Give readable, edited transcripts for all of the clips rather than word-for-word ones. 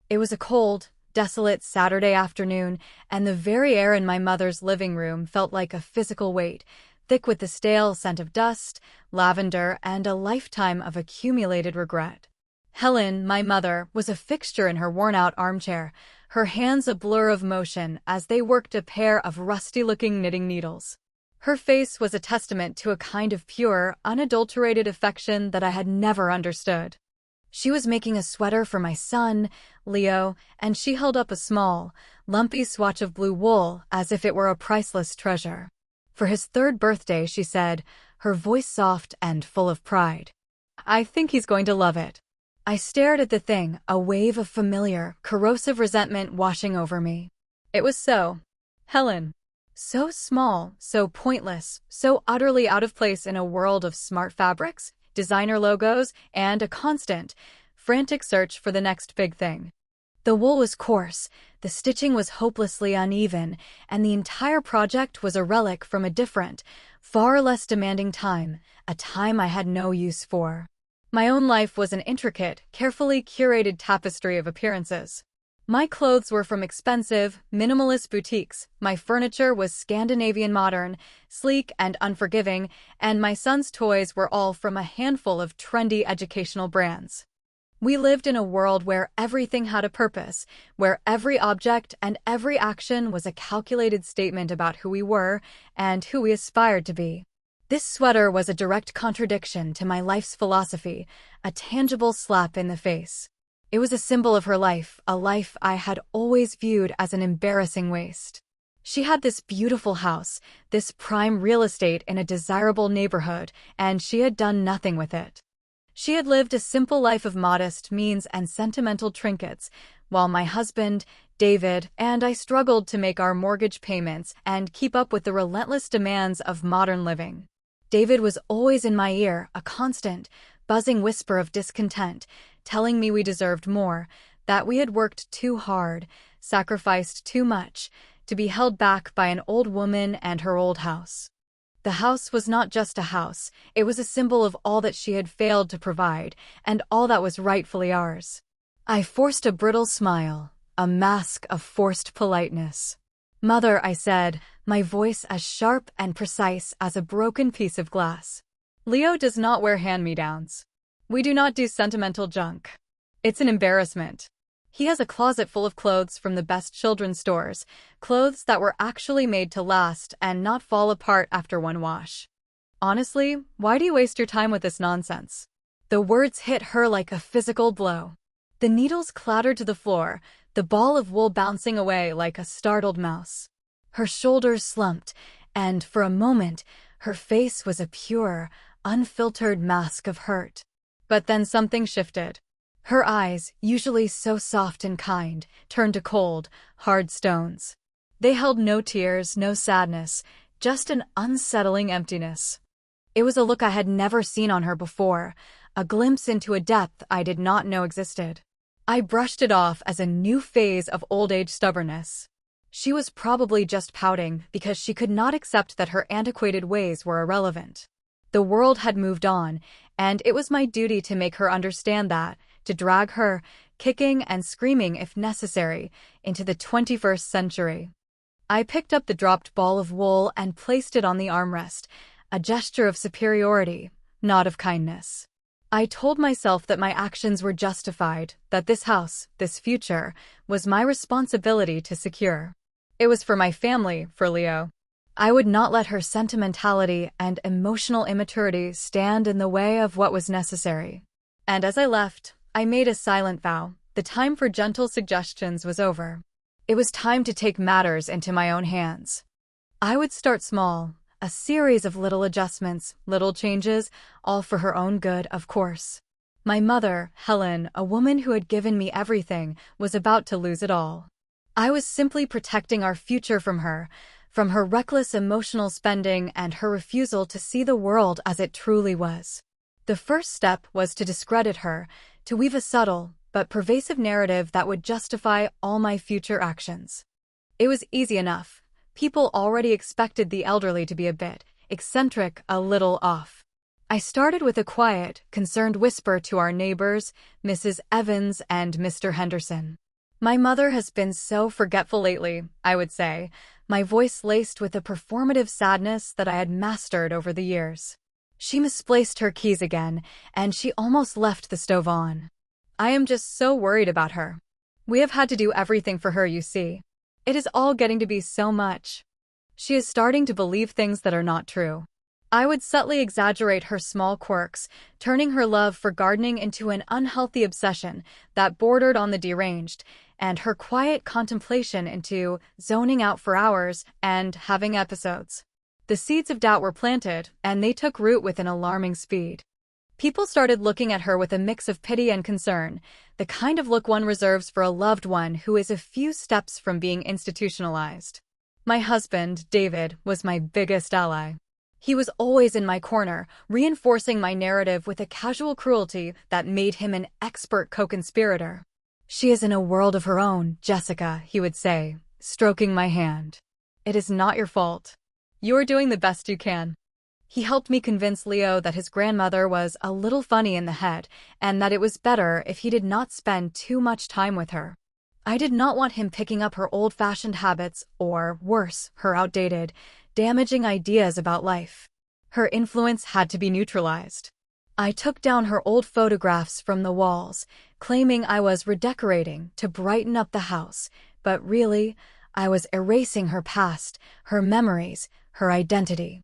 It was a cold, desolate Saturday afternoon, and the very air in my mother's living room felt like a physical weight, thick with the stale scent of dust, lavender, and a lifetime of accumulated regret. Helen, my mother, was a fixture in her worn-out armchair, her hands a blur of motion as they worked a pair of rusty-looking knitting needles. Her face was a testament to a kind of pure, unadulterated affection that I had never understood. She was making a sweater for my son, Leo, and she held up a small, lumpy swatch of blue wool as if it were a priceless treasure. For his third birthday, she said, her voice soft and full of pride. I think he's going to love it. I stared at the thing, a wave of familiar, corrosive resentment washing over me. It was so. Helen. So small, so pointless, so utterly out of place in a world of smart fabrics, designer logos, and a constant, frantic search for the next big thing. The wool was coarse, the stitching was hopelessly uneven, and the entire project was a relic from a different, far less demanding time, a time I had no use for. My own life was an intricate, carefully curated tapestry of appearances. My clothes were from expensive, minimalist boutiques, my furniture was Scandinavian modern, sleek and unforgiving, and my son's toys were all from a handful of trendy educational brands. We lived in a world where everything had a purpose, where every object and every action was a calculated statement about who we were and who we aspired to be. This sweater was a direct contradiction to my life's philosophy, a tangible slap in the face. It was a symbol of her life, a life I had always viewed as an embarrassing waste. She had this beautiful house, this prime real estate in a desirable neighborhood, and she had done nothing with it. She had lived a simple life of modest means and sentimental trinkets, while my husband, David, and I struggled to make our mortgage payments and keep up with the relentless demands of modern living. David was always in my ear, a constant, buzzing whisper of discontent, telling me we deserved more, that we had worked too hard, sacrificed too much, to be held back by an old woman and her old house. The house was not just a house, it was a symbol of all that she had failed to provide, and all that was rightfully ours. I forced a brittle smile, a mask of forced politeness. Mother, I said, my voice as sharp and precise as a broken piece of glass. Leo does not wear hand-me-downs. We do not do sentimental junk. It's an embarrassment. He has a closet full of clothes from the best children's stores, clothes that were actually made to last and not fall apart after one wash. Honestly, why do you waste your time with this nonsense? The words hit her like a physical blow. The needles clattered to the floor, the ball of wool bouncing away like a startled mouse. Her shoulders slumped, and for a moment, her face was a pure, unfiltered mask of hurt. But then something shifted. Her eyes, usually so soft and kind, turned to cold, hard stones. They held no tears, no sadness, just an unsettling emptiness. It was a look I had never seen on her before, a glimpse into a depth I did not know existed. I brushed it off as a new phase of old-age stubbornness. She was probably just pouting because she could not accept that her antiquated ways were irrelevant. The world had moved on, and it was my duty to make her understand that, to drag her, kicking and screaming if necessary, into the 21st century. I picked up the dropped ball of wool and placed it on the armrest, a gesture of superiority, not of kindness. I told myself that my actions were justified, that this house, this future, was my responsibility to secure. It was for my family, for Leo. I would not let her sentimentality and emotional immaturity stand in the way of what was necessary. And as I left, I made a silent vow. The time for gentle suggestions was over. It was time to take matters into my own hands. I would start small, a series of little adjustments, little changes, all for her own good, of course. My mother, Helen, a woman who had given me everything, was about to lose it all. I was simply protecting our future from her reckless emotional spending and her refusal to see the world as it truly was. The first step was to discredit her, to weave a subtle but pervasive narrative that would justify all my future actions. It was easy enough. People already expected the elderly to be a bit eccentric, a little off. I started with a quiet, concerned whisper to our neighbors, Mrs. Evans and Mr. Henderson. My mother has been so forgetful lately, I would say, my voice laced with a performative sadness that I had mastered over the years. She misplaced her keys again, and she almost left the stove on. I am just so worried about her. We have had to do everything for her, you see. It is all getting to be so much. She is starting to believe things that are not true. I would subtly exaggerate her small quirks, turning her love for gardening into an unhealthy obsession that bordered on the deranged, and her quiet contemplation into zoning out for hours and having episodes. The seeds of doubt were planted, and they took root with an alarming speed. People started looking at her with a mix of pity and concern, the kind of look one reserves for a loved one who is a few steps from being institutionalized. My husband, David, was my biggest ally. He was always in my corner, reinforcing my narrative with a casual cruelty that made him an expert co-conspirator. "She is in a world of her own, Jessica," he would say, stroking my hand. "It is not your fault. You are doing the best you can." He helped me convince Leo that his grandmother was a little funny in the head and that it was better if he did not spend too much time with her. I did not want him picking up her old-fashioned habits or, worse, her outdated, damaging ideas about life. Her influence had to be neutralized. I took down her old photographs from the walls, claiming I was redecorating to brighten up the house, but really, I was erasing her past, her memories, her identity.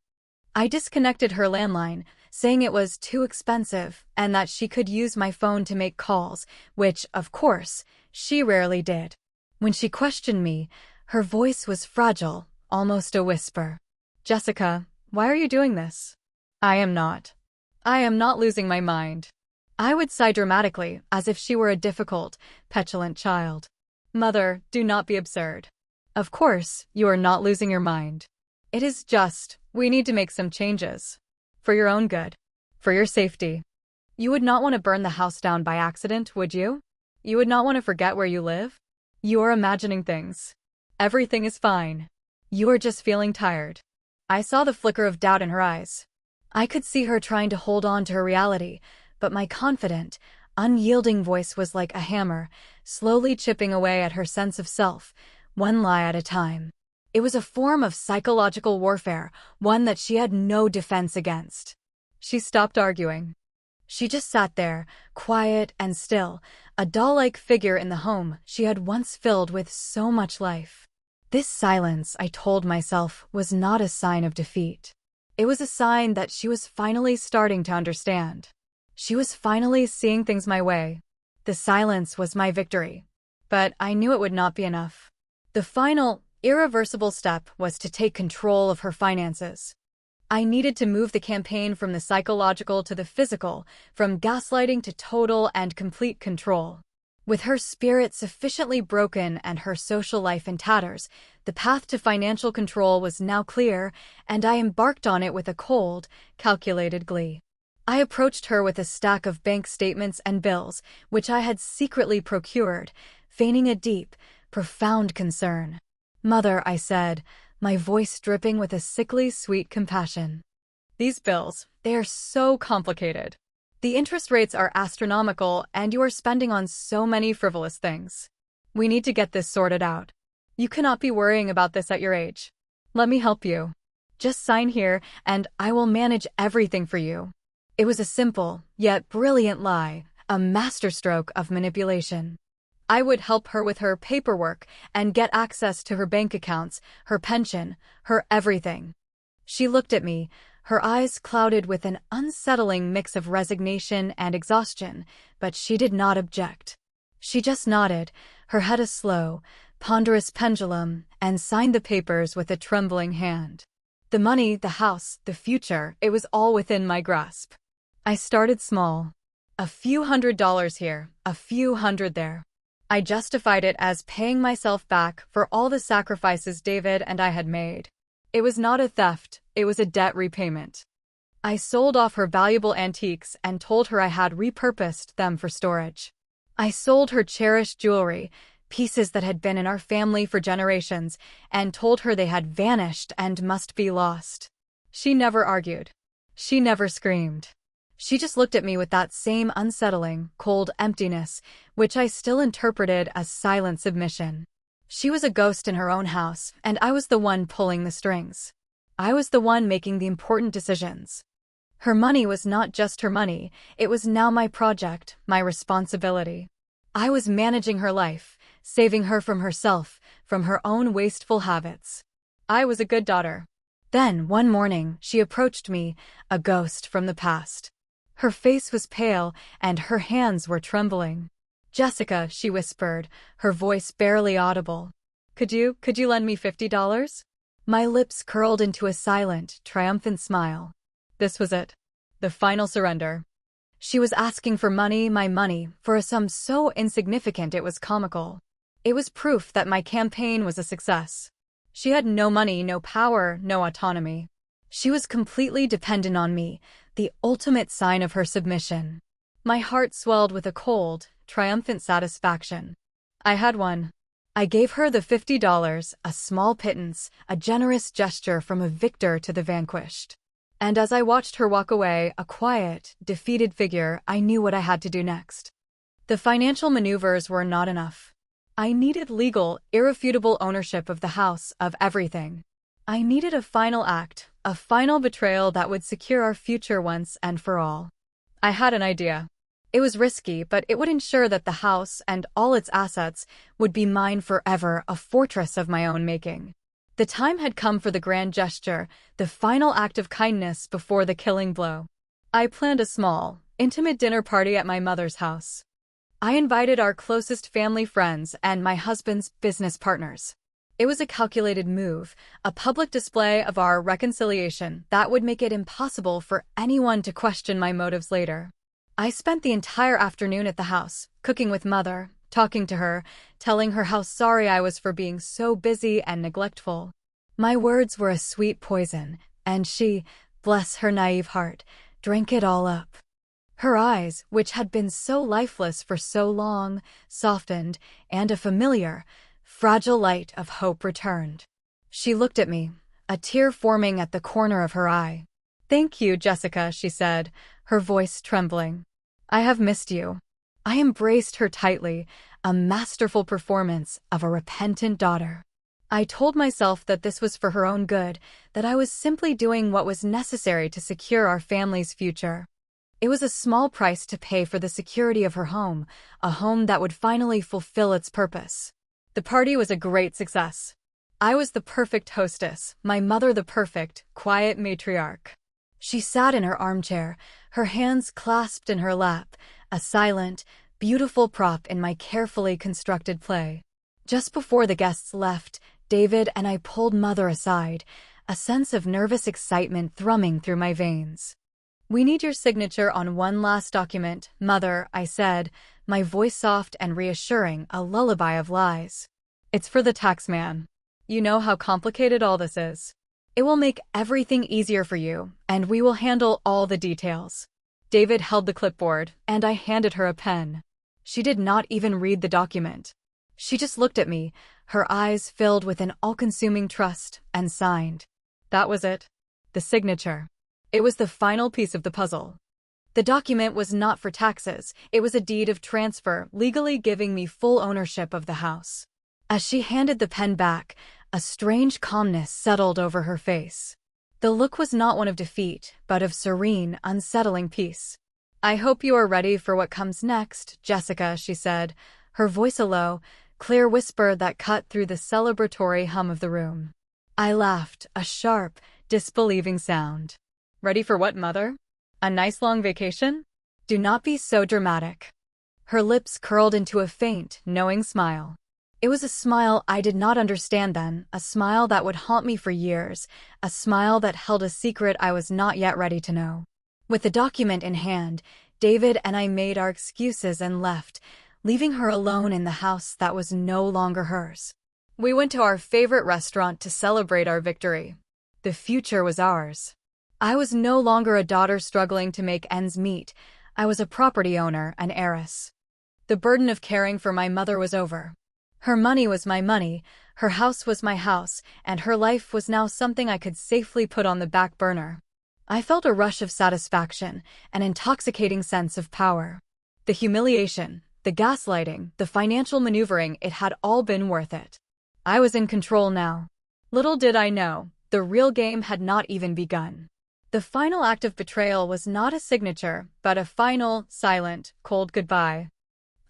I disconnected her landline, saying it was too expensive and that she could use my phone to make calls, which, of course, she rarely did. When she questioned me, her voice was fragile, almost a whisper. "Jessica, why are you doing this?" I am not losing my mind." I would sigh dramatically, as if she were a difficult, petulant child. "Mother, do not be absurd. Of course, you are not losing your mind. It is just, we need to make some changes. For your own good. For your safety. You would not want to burn the house down by accident, would you? You would not want to forget where you live? You are imagining things. Everything is fine. You are just feeling tired." I saw the flicker of doubt in her eyes. I could see her trying to hold on to her reality, but my confident, unyielding voice was like a hammer, slowly chipping away at her sense of self, one lie at a time. It was a form of psychological warfare, one that she had no defense against. She stopped arguing. She just sat there, quiet and still, a doll-like figure in the home she had once filled with so much life. This silence, I told myself, was not a sign of defeat. It was a sign that she was finally starting to understand. She was finally seeing things my way. The silence was my victory. But I knew it would not be enough. The final, irreversible step was to take control of her finances. I needed to move the campaign from the psychological to the physical, from gaslighting to total and complete control. With her spirit sufficiently broken and her social life in tatters, the path to financial control was now clear, and I embarked on it with a cold, calculated glee. I approached her with a stack of bank statements and bills, which I had secretly procured, feigning a deep, profound concern. "Mother," I said, my voice dripping with a sickly sweet compassion. "These bills, they are so complicated. The interest rates are astronomical, and you are spending on so many frivolous things. We need to get this sorted out. You cannot be worrying about this at your age. Let me help you. Just sign here, and I will manage everything for you." It was a simple, yet brilliant lie, a masterstroke of manipulation. I would help her with her paperwork and get access to her bank accounts, her pension, her everything. She looked at me, her eyes clouded with an unsettling mix of resignation and exhaustion, but she did not object. She just nodded, her head a slow, ponderous pendulum, and signed the papers with a trembling hand. The money, the house, the future, it was all within my grasp. I started small. A few $100s here, a few hundred there. I justified it as paying myself back for all the sacrifices David and I had made. It was not a theft, it was a debt repayment. I sold off her valuable antiques and told her I had repurposed them for storage. I sold her cherished jewelry, pieces that had been in our family for generations, and told her they had vanished and must be lost. She never argued. She never screamed. She just looked at me with that same unsettling, cold emptiness, which I still interpreted as silent submission. She was a ghost in her own house, and I was the one pulling the strings. I was the one making the important decisions. Her money was not just her money, it was now my project, my responsibility. I was managing her life, saving her from herself, from her own wasteful habits. I was a good daughter. Then, one morning, she approached me, a ghost from the past. Her face was pale, and her hands were trembling. "Jessica," she whispered, her voice barely audible. Could you lend me $50? My lips curled into a silent, triumphant smile. This was it. The final surrender. She was asking for money, my money, for a sum so insignificant it was comical. It was proof that my campaign was a success. She had no money, no power, no autonomy. She was completely dependent on me, the ultimate sign of her submission. My heart swelled with a cold, triumphant satisfaction. I had won. I gave her the $50, a small pittance, a generous gesture from a victor to the vanquished. And as I watched her walk away, a quiet, defeated figure, I knew what I had to do next. The financial maneuvers were not enough. I needed legal, irrefutable ownership of the house, of everything. I needed a final act, a final betrayal that would secure our future once and for all. I had an idea. It was risky, but it would ensure that the house and all its assets would be mine forever, a fortress of my own making. The time had come for the grand gesture, the final act of kindness before the killing blow. I planned a small, intimate dinner party at my mother's house. I invited our closest family friends and my husband's business partners. It was a calculated move, a public display of our reconciliation that would make it impossible for anyone to question my motives later. I spent the entire afternoon at the house, cooking with Mother, talking to her, telling her how sorry I was for being so busy and neglectful. My words were a sweet poison, and she, bless her naive heart, drank it all up. Her eyes, which had been so lifeless for so long, softened, and a familiar, fragile light of hope returned. She looked at me, a tear forming at the corner of her eye. "Thank you, Jessica," she said, her voice trembling. "I have missed you." I embraced her tightly, a masterful performance of a repentant daughter. I told myself that this was for her own good, that I was simply doing what was necessary to secure our family's future. It was a small price to pay for the security of her home, a home that would finally fulfill its purpose. The party was a great success. I was the perfect hostess, my mother the perfect, quiet matriarch. She sat in her armchair, her hands clasped in her lap, a silent, beautiful prop in my carefully constructed play. Just before the guests left, David and I pulled Mother aside, a sense of nervous excitement thrumming through my veins. "We need your signature on one last document, Mother," I said, my voice soft and reassuring, a lullaby of lies. "It's for the tax man. You know how complicated all this is. It will make everything easier for you, and we will handle all the details." David held the clipboard, and I handed her a pen. She did not even read the document. She just looked at me, her eyes filled with an all-consuming trust, and signed. That was it. The signature. It was the final piece of the puzzle. The document was not for taxes, it was a deed of transfer, legally giving me full ownership of the house. As she handed the pen back, a strange calmness settled over her face. The look was not one of defeat, but of serene, unsettling peace. "I hope you are ready for what comes next, Jessica," she said, her voice a low, clear whisper that cut through the celebratory hum of the room. I laughed, a sharp, disbelieving sound. "Ready for what, Mother? A nice long vacation? Do not be so dramatic." Her lips curled into a faint, knowing smile. It was a smile I did not understand then, a smile that would haunt me for years, a smile that held a secret I was not yet ready to know. With the document in hand, David and I made our excuses and left, leaving her alone in the house that was no longer hers. We went to our favorite restaurant to celebrate our victory. The future was ours. I was no longer a daughter struggling to make ends meet. I was a property owner, an heiress. The burden of caring for my mother was over. Her money was my money, her house was my house, and her life was now something I could safely put on the back burner. I felt a rush of satisfaction, an intoxicating sense of power. The humiliation, the gaslighting, the financial maneuvering, it had all been worth it. I was in control now. Little did I know, the real game had not even begun. The final act of betrayal was not a signature, but a final, silent, cold goodbye.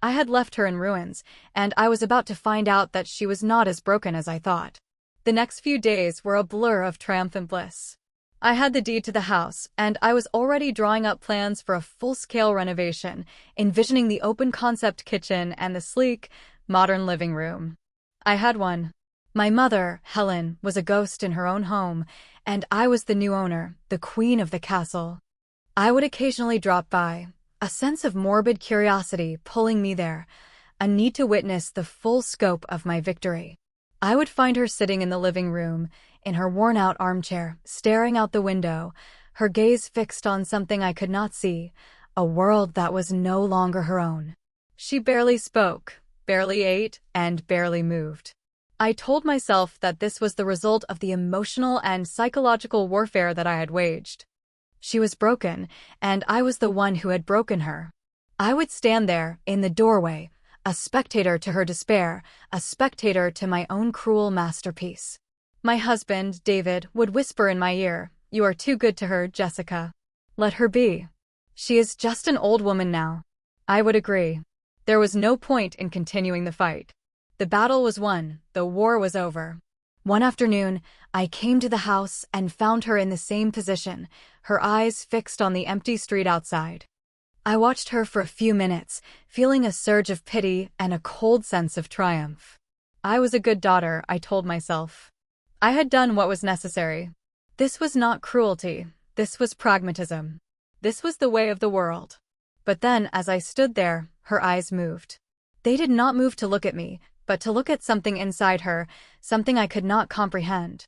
I had left her in ruins, and I was about to find out that she was not as broken as I thought. The next few days were a blur of triumphant bliss. I had the deed to the house, and I was already drawing up plans for a full-scale renovation, envisioning the open-concept kitchen and the sleek, modern living room. I had one. My mother, Helen, was a ghost in her own home, and I was the new owner, the queen of the castle. I would occasionally drop by, a sense of morbid curiosity pulling me there, a need to witness the full scope of my victory. I would find her sitting in the living room, in her worn-out armchair, staring out the window, her gaze fixed on something I could not see, a world that was no longer her own. She barely spoke, barely ate, and barely moved. I told myself that this was the result of the emotional and psychological warfare that I had waged. She was broken, and I was the one who had broken her. I would stand there, in the doorway, a spectator to her despair, a spectator to my own cruel masterpiece. My husband, David, would whisper in my ear, "You are too good to her, Jessica. Let her be. She is just an old woman now." I would agree. There was no point in continuing the fight. The battle was won, the war was over. One afternoon, I came to the house and found her in the same position, her eyes fixed on the empty street outside. I watched her for a few minutes, feeling a surge of pity and a cold sense of triumph. I was a good daughter, I told myself. I had done what was necessary. This was not cruelty, this was pragmatism. This was the way of the world. But then, as I stood there, her eyes moved. They did not move to look at me, but to look at something inside her, something I could not comprehend.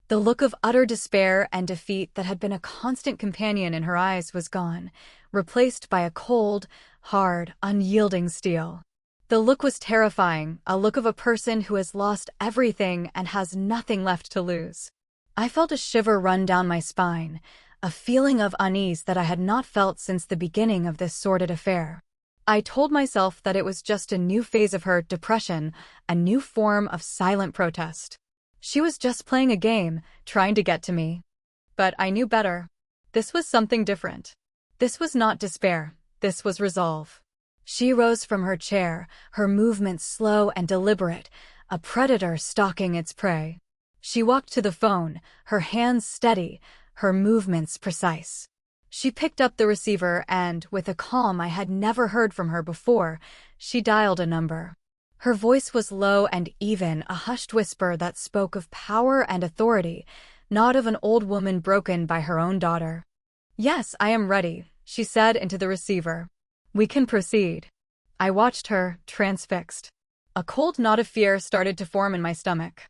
The look of utter despair and defeat that had been a constant companion in her eyes was gone, replaced by a cold, hard, unyielding steel. The look was terrifying, a look of a person who has lost everything and has nothing left to lose. I felt a shiver run down my spine, a feeling of unease that I had not felt since the beginning of this sordid affair. I told myself that it was just a new phase of her depression, a new form of silent protest. She was just playing a game, trying to get to me. But I knew better. This was something different. This was not despair, this was resolve. She rose from her chair, her movements slow and deliberate, a predator stalking its prey. She walked to the phone, her hands steady, her movements precise. She picked up the receiver and, with a calm I had never heard from her before, she dialed a number. Her voice was low and even, a hushed whisper that spoke of power and authority, not of an old woman broken by her own daughter. "Yes, I am ready," she said into the receiver. "We can proceed." I watched her, transfixed. A cold knot of fear started to form in my stomach.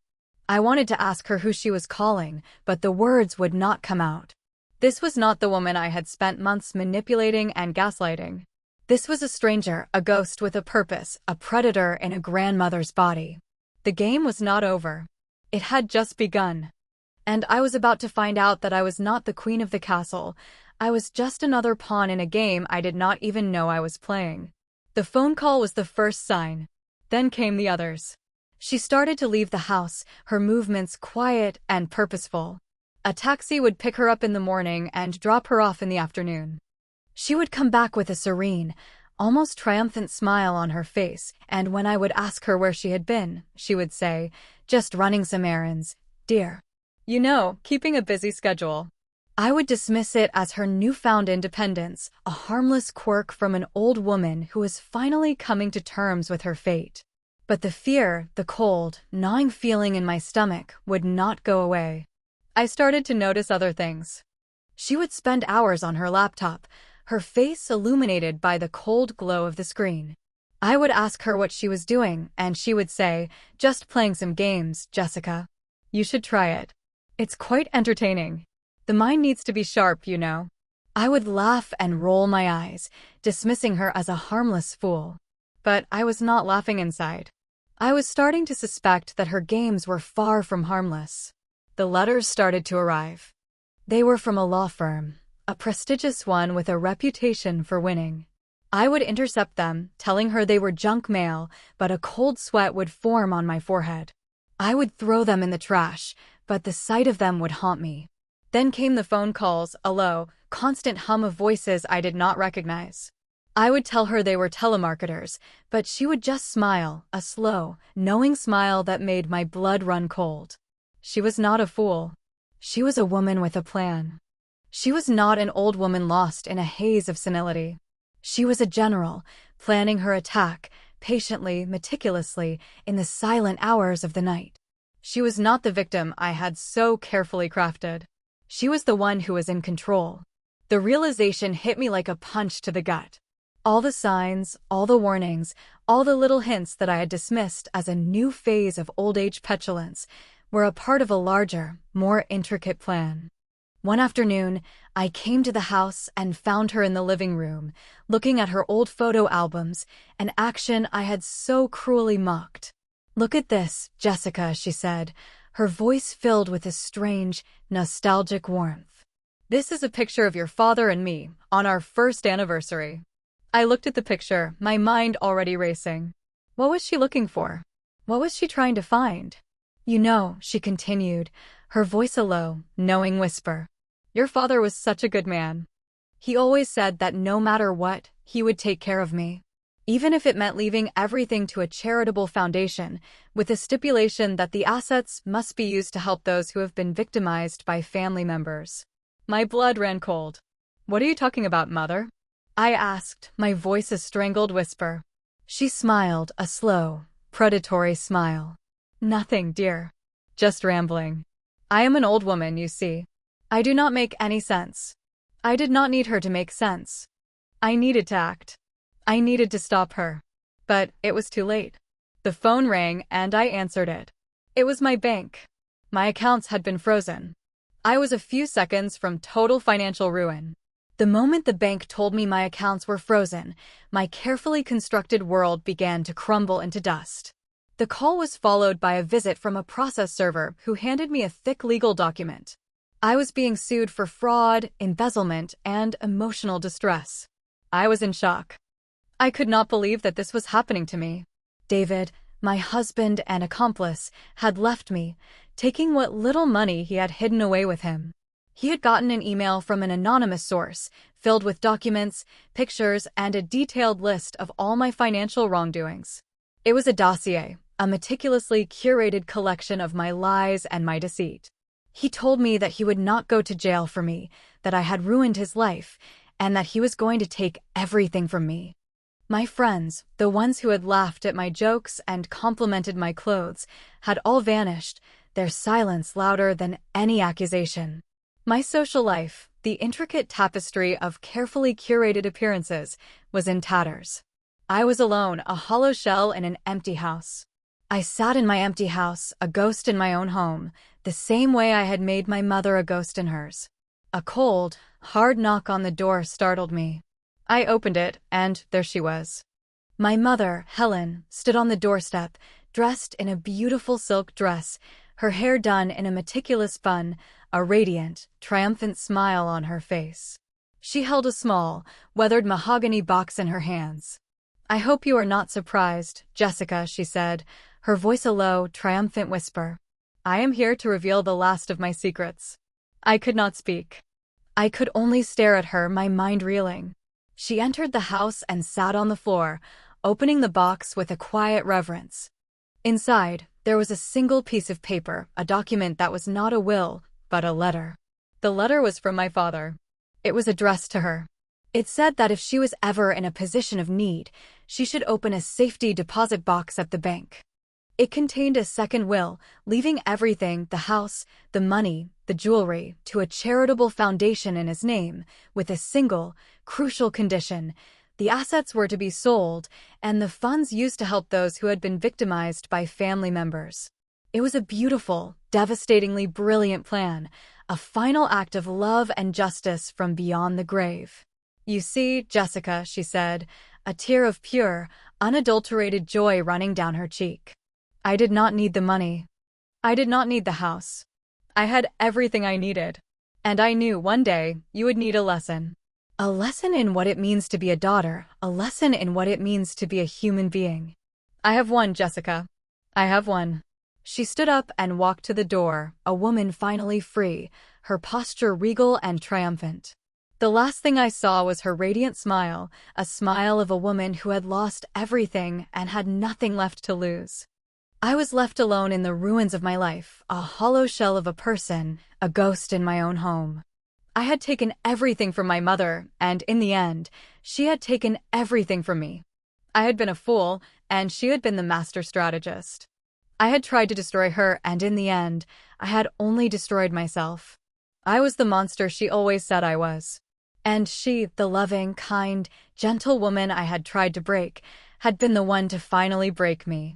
I wanted to ask her who she was calling, but the words would not come out. This was not the woman I had spent months manipulating and gaslighting. This was a stranger, a ghost with a purpose, a predator in a grandmother's body. The game was not over. It had just begun. And I was about to find out that I was not the queen of the castle. I was just another pawn in a game I did not even know I was playing. The phone call was the first sign. Then came the others. She started to leave the house, her movements quiet and purposeful. A taxi would pick her up in the morning and drop her off in the afternoon. She would come back with a serene, almost triumphant smile on her face, and when I would ask her where she had been, she would say, "Just running some errands, dear. You know, keeping a busy schedule." I would dismiss it as her newfound independence, a harmless quirk from an old woman who was finally coming to terms with her fate. But the fear, the cold, gnawing feeling in my stomach, would not go away. I started to notice other things. She would spend hours on her laptop, her face illuminated by the cold glow of the screen. I would ask her what she was doing, and she would say, "Just playing some games, Jessica. You should try it. It's quite entertaining. The mind needs to be sharp, you know." I would laugh and roll my eyes, dismissing her as a harmless fool. But I was not laughing inside. I was starting to suspect that her games were far from harmless. The letters started to arrive. They were from a law firm, a prestigious one with a reputation for winning. I would intercept them, telling her they were junk mail, but a cold sweat would form on my forehead. I would throw them in the trash, but the sight of them would haunt me. Then came the phone calls, a low, constant hum of voices I did not recognize. I would tell her they were telemarketers, but she would just smile, a slow, knowing smile that made my blood run cold. She was not a fool. She was a woman with a plan. She was not an old woman lost in a haze of senility. She was a general, planning her attack, patiently, meticulously, in the silent hours of the night. She was not the victim I had so carefully crafted. She was the one who was in control. The realization hit me like a punch to the gut. All the signs, all the warnings, all the little hints that I had dismissed as a new phase of old age petulance were a part of a larger, more intricate plan. One afternoon, I came to the house and found her in the living room, looking at her old photo albums, an action I had so cruelly mocked. "Look at this, Jessica," she said, her voice filled with a strange, nostalgic warmth. "This is a picture of your father and me on our first anniversary." I looked at the picture, my mind already racing. What was she looking for? What was she trying to find? "You know," she continued, her voice a low, knowing whisper, "your father was such a good man. He always said that no matter what, he would take care of me. Even if it meant leaving everything to a charitable foundation, with the stipulation that the assets must be used to help those who have been victimized by family members." My blood ran cold. "What are you talking about, Mother?" I asked, my voice a strangled whisper. She smiled, a slow, predatory smile. "Nothing, dear. Just rambling. I am an old woman, you see. I do not make any sense. I did not need her to make sense. I needed to act. I needed to stop her. But it was too late." The phone rang and I answered it. It was my bank. My accounts had been frozen. I was a few seconds from total financial ruin. The moment the bank told me my accounts were frozen, my carefully constructed world began to crumble into dust. The call was followed by a visit from a process server who handed me a thick legal document. I was being sued for fraud, embezzlement, and emotional distress. I was in shock. I could not believe that this was happening to me. David, my husband and accomplice, had left me, taking what little money he had hidden away with him. He had gotten an email from an anonymous source, filled with documents, pictures, and a detailed list of all my financial wrongdoings. It was a dossier, a meticulously curated collection of my lies and my deceit. He told me that he would not go to jail for me, that I had ruined his life, and that he was going to take everything from me. My friends, the ones who had laughed at my jokes and complimented my clothes, had all vanished, their silence louder than any accusation. My social life, the intricate tapestry of carefully curated appearances, was in tatters. I was alone, a hollow shell in an empty house. I sat in my empty house, a ghost in my own home, the same way I had made my mother a ghost in hers. A cold, hard knock on the door startled me. I opened it, and there she was. My mother, Helen, stood on the doorstep, dressed in a beautiful silk dress, her hair done in a meticulous bun, a radiant, triumphant smile on her face. She held a small, weathered mahogany box in her hands. "I hope you are not surprised, Jessica," she said, her voice a low, triumphant whisper. "I am here to reveal the last of my secrets." I could not speak. I could only stare at her, my mind reeling. She entered the house and sat on the floor, opening the box with a quiet reverence. Inside, there was a single piece of paper, a document that was not a will, but a letter. The letter was from my father. It was addressed to her. It said that if she was ever in a position of need, she should open a safety deposit box at the bank. It contained a second will, leaving everything, the house, the money, the jewelry, to a charitable foundation in his name, with a single, crucial condition. The assets were to be sold, and the funds used to help those who had been victimized by family members. It was a beautiful, devastatingly brilliant plan, a final act of love and justice from beyond the grave. "You see, Jessica," she said, a tear of pure, unadulterated joy running down her cheek. "I did not need the money. I did not need the house. I had everything I needed. And I knew one day you would need a lesson. A lesson in what it means to be a daughter, a lesson in what it means to be a human being. I have won, Jessica. I have won. She stood up and walked to the door, a woman finally free, her posture regal and triumphant. The last thing I saw was her radiant smile, a smile of a woman who had lost everything and had nothing left to lose. I was left alone in the ruins of my life, a hollow shell of a person, a ghost in my own home. I had taken everything from my mother, and in the end, she had taken everything from me. I had been a fool, and she had been the master strategist. I had tried to destroy her, and in the end, I had only destroyed myself. I was the monster she always said I was. And she, the loving, kind, gentle woman I had tried to break, had been the one to finally break me.